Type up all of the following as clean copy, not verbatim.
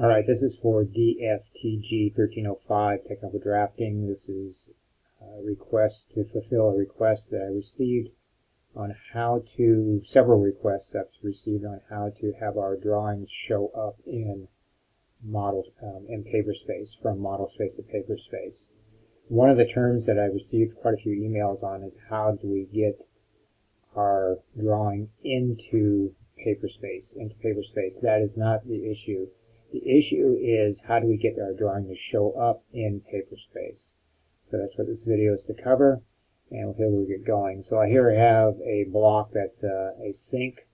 Alright, this is for DFTG 1305 Technical Drafting. This is a request to fulfill a request that I received on how to, several requests I've received on how to have our drawings show up in in Paperspace, from model space to Paperspace. One of the terms that I received quite a few emails on is how do we get our drawing into Paperspace. That is not the issue. The issue is how do we get our drawing to show up in Paperspace. So that's what this video is to cover, and here we get going. So here I have a block that's a sink,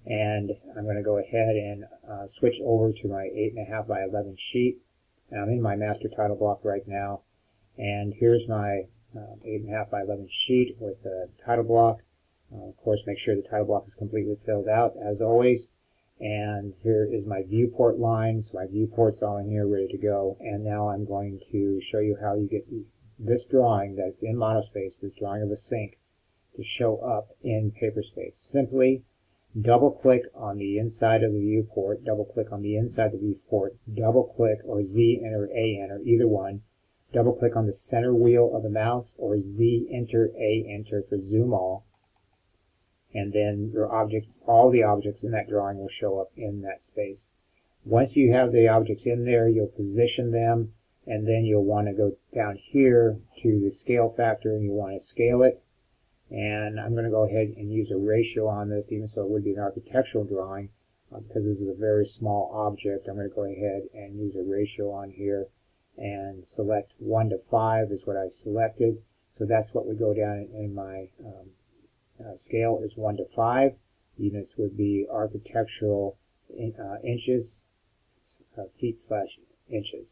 and I'm going to go ahead and switch over to my 8.5 by 11 sheet. And I'm in my master title block right now, and here's my 8.5 by 11 sheet with the title block. Of course, make sure the title block is completely filled out as always. And here is my viewport line, so my viewport's all in here ready to go. And now I'm going to show you how you get this drawing that's in monospace, this drawing of a sink, to show up in Paperspace. Simply double click on the inside of the viewport, double click on the inside of the viewport, double click or Z enter A enter, either one, double click on the center wheel of the mouse, or Z enter A enter for zoom all. And then your object, all the objects in that drawing will show up in that space. Once you have the objects in there, you'll position them, and then you'll want to go down here to the scale factor, and you want to scale it. And I'm going to go ahead and use a ratio on this, even so it would be an architectural drawing, because this is a very small object. I'm going to go ahead and use a ratio on here and select 1 to 5 is what I selected. So that's what would go down in my scale is 1 to 5. Units would be architectural inches, feet/inches.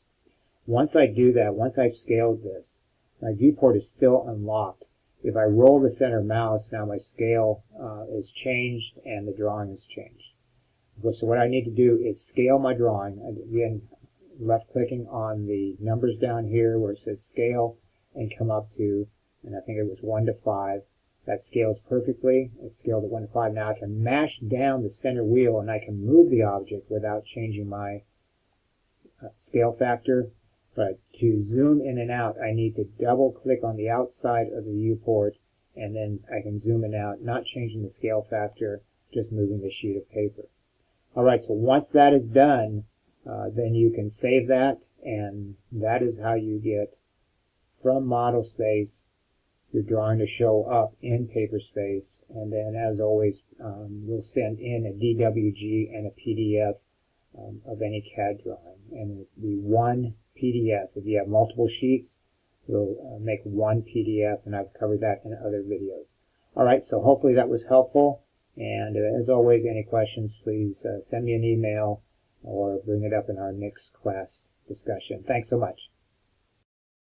Once I do that, once I've scaled this, my viewport is still unlocked. If I roll the center mouse, now my scale is changed and the drawing is changed. So what I need to do is scale my drawing. Again, left clicking on the numbers down here where it says scale and come up to, and I think it was 1 to 5. That scales perfectly. It's scaled at 1 to 5. Now I can mash down the center wheel and I can move the object without changing my scale factor. But to zoom in and out, I need to double click on the outside of the viewport, and then I can zoom in and out, not changing the scale factor, just moving the sheet of paper. Alright, so once that is done, then you can save that, and that is how you get from model space your drawing to show up in Paperspace. And then, as always, we'll send in a DWG and a PDF of any CAD drawing, and it'll be one PDF. If you have multiple sheets, we'll make one PDF, and I've covered that in other videos. Alright, so hopefully that was helpful, and as always, any questions, please send me an email or bring it up in our next class discussion. Thanks so much.